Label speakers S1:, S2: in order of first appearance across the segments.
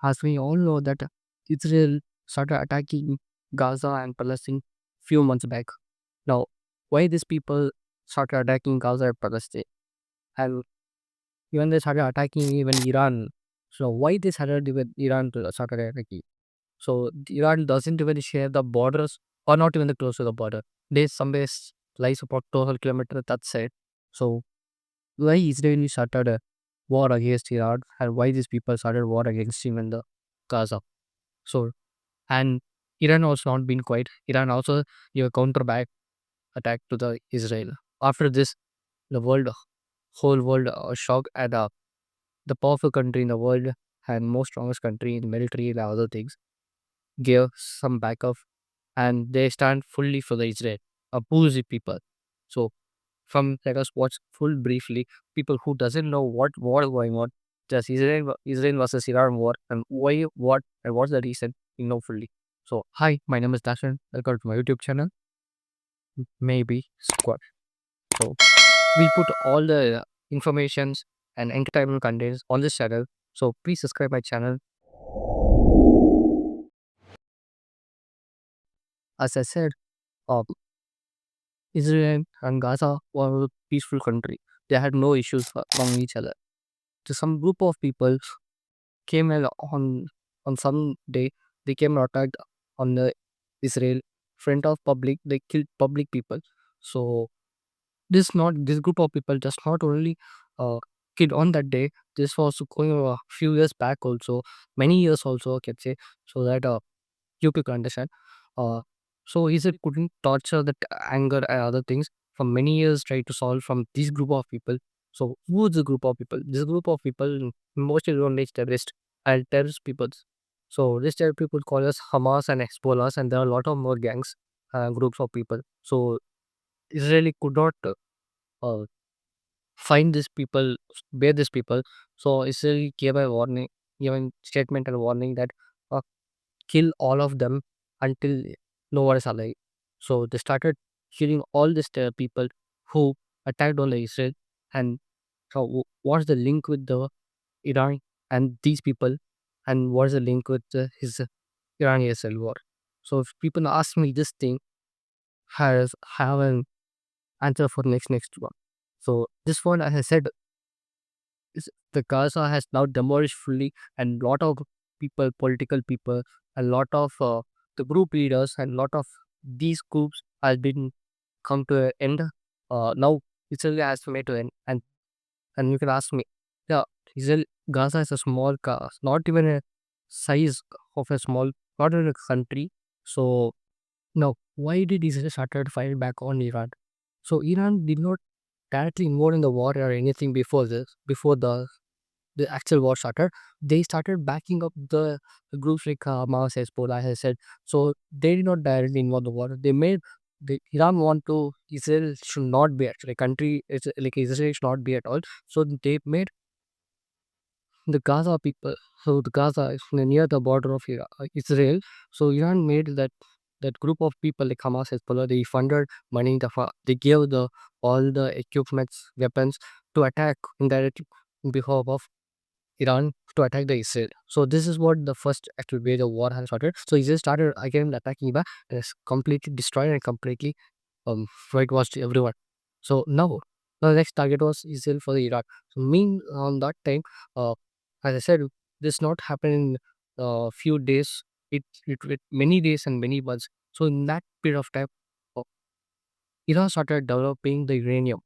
S1: As we all know that Israel started attacking Gaza and Palestine few months back. Now, why these people started attacking Gaza and Palestine? And even they started attacking even Iran. So why they started with Iran to started attacking? So Iran doesn't even share the borders or not even the close to the border. They somewhere lies about 12 kilometers that side. So why Israel started a war against Iran and why these people started war against even the Gaza? So and Iran also not been quiet. Iran also give a counter back attack to the Israel. After this, the whole world shocked at the powerful country in the world and most strongest country in military and other things gave some backup and they stand fully for the Israel, oppose the people. So from let us watch full briefly people who doesn't know what war is going on, just Israel versus Iran war and why what and what's the reason you know fully. So hi, my name is Dashan. Welcome to my YouTube channel. Maybe Squad. So we put all the informations and entertainment contents on this channel. So please subscribe my channel. As I said, uh, Israel and Gaza were a peaceful country. They had no issues among each other. So some group of people came on some day. They came and attacked on the Israel front of public. They killed public people. So this group of people just not only uh, killed on that day. This was going a few years back also, many years also I can say, so that you could understand. Uh, so Israel couldn't torture that anger and other things for many years try to solve from this group of people. So who is the group of people? This group of people mostly known as terrorist and terrorist people. So this terrorist people call us Hamas and Hezbollah, and there are a lot of more gangs, groups of people. So Israeli could not uh, find these people, bear these people. So Israel gave a warning, given statement and warning that uh, kill all of them until no one is alive. So they started killing all these people who attacked on the Israel. And so what's the link with the Iran and these people, and what's the link with his Iran Israel war? So if people ask me this thing, has have an answer for next one. So this one, as I said, the Gaza has now demolished fully, and lot of people, political people, a lot of the group leaders, and lot of these groups has been come to an end. Now Israel has made to end, and you can ask me, yeah, Israel Gaza is a small, not even a size of a small, not even a country. So now, why did Israel started fighting back on Iran? So Iran did not directly involved in the war or anything before this, before the actual war started. They started backing up the groups like Hamas, Hezbollah, as I said. So they did not directly involve the war. They made the Iran want to Israel should not be actually country. It's like Israel should not be at all. So they made the Gaza people. So the Gaza is near the border of Israel. So Iran made that group of people like Hamas, Hezbollah. They funded money. They gave the all the equipments, weapons to attack indirectly in behalf of Iran to attack the Israel. So this is what the first actual way the war has started. So Israel started again attacking Iran and it's completely destroyed and completely whitewashed everyone. So now the next target was Israel for the Iraq. So mean on that time, uh, as I said, this not happened in a few days. It many days and many months. So in that period of time, uh, Iran started developing the uranium.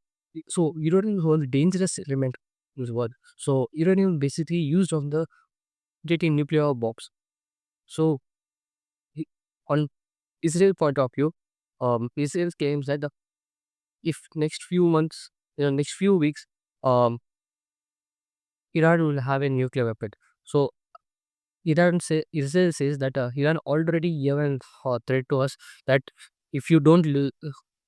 S1: So uranium was a dangerous element in this world. So uranium basically used on the getting nuclear bombs. So i- on Israel point of view, Israel claims that if next few months, next few weeks, um, Iran will have a nuclear weapon. So Israel says that Iran already given a threat to us that if you don't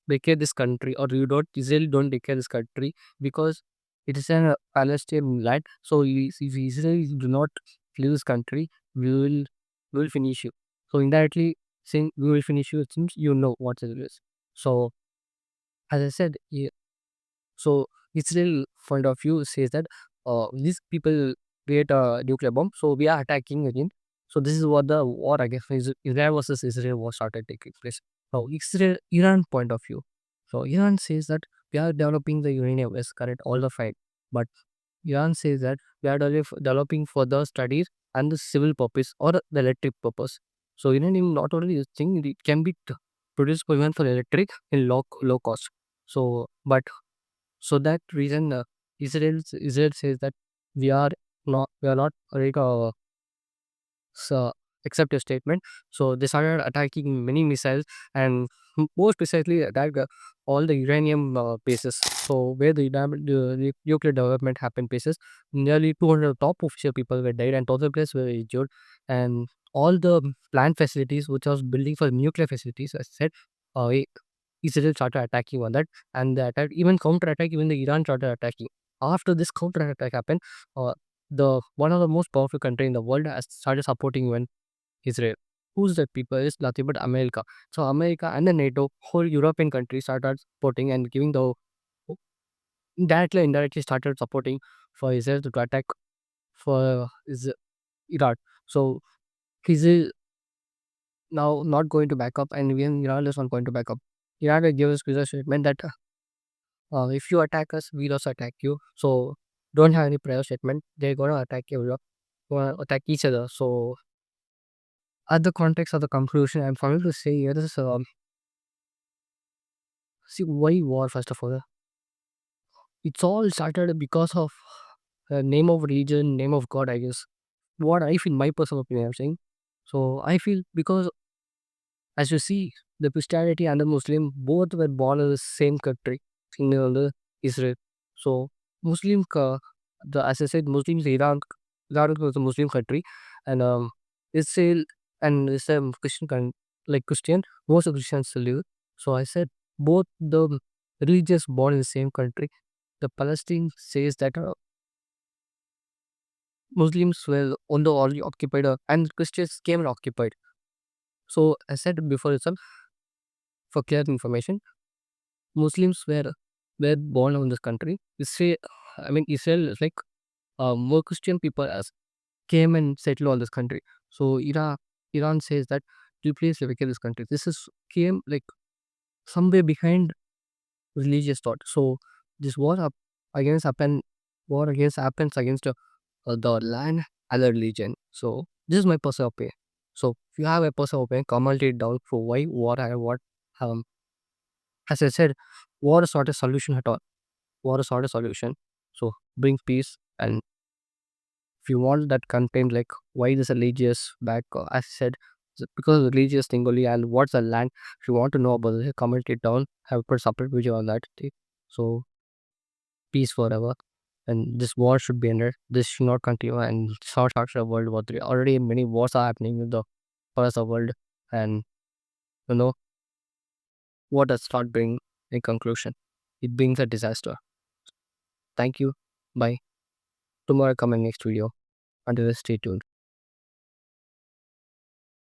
S1: declare this country or you don't Israel don't declare this country because it is a Palestinian land. So if Israel do not leave this country, we will finish you. So indirectly saying we will finish you, it seems you know what it is. So as I said, so Israel point of view says that these people. create a nuclear bomb. So we are attacking again. So this is what the war against Israel versus Israel was started taking place. So Israel Iran point of view. So Iran says that we are developing the uranium is correct all the fight, but Iran says that we are developing for the studies and the civil purpose or the electric purpose. So Iran not only this thing it can be produced for even for electric in low cost. So but so that reason Israel says that we are we are not like so accept your statement. So they started attacking many missiles and most precisely attacked all the uranium bases. So where the nuclear development happened bases, nearly 200 top official people were died and total players were injured. And all the plant facilities which was building for nuclear facilities, as I said, Israel started attacking on that, and they attacked even counter attack. Even the Iran started attacking. After this counter attack happened, uh, the one of the most powerful country in the world has started supporting when Israel. Who's the people? Is nothing but America. So America and the NATO, whole European countries started supporting and giving the directly or indirectly started supporting for Israel to attack for Iraq. So Israel now not going to back up, and even Iran is not going to back up. Iran will give us a statement that if you attack us, we'll also attack you. So don't have any prior statement. They're gonna attack you. Gonna attack each other. So at the context of the conclusion, I'm trying to say here is see why war first of all. It's all started because of name of religion, name of God. I guess what I feel, my personal opinion. I'm saying. So I feel because as you see, the Christianity and the Muslim both were born in the same country, in the Israel. So Muslim, the as I said, Muslims Iran was a Muslim country, and Israel and Islam Christian like Christian, most of Christians live. So I said both the religious born in the same country. The Palestine says that Muslims were on the already occupied and Christians came and occupied. So I said before itself, for clear information, Muslims were born in this country. Israel, I mean Israel is like more Christian people as came and settled on this country. So Iran says that you please vacate this country. This is came like somewhere behind religious thought. So this against happen war against happens against the land and the religion. So this is my personal opinion. So if you have a personal opinion, comment it down for why war and what um as I said, war is not a solution at all. War is not a solution. So bring peace, and if you want that content like why this religious back as I said because of religious thing only and what's the land, if you want to know about it, comment it down. I will put separate video on that thing. So peace forever, and this war should be ended. This should not continue and start after World War III. Already many wars are happening in the parts of the world, and you know what does start bring in conclusion, it brings a disaster. Thank you. Bye. Tomorrow come in next video. Until then, stay tuned.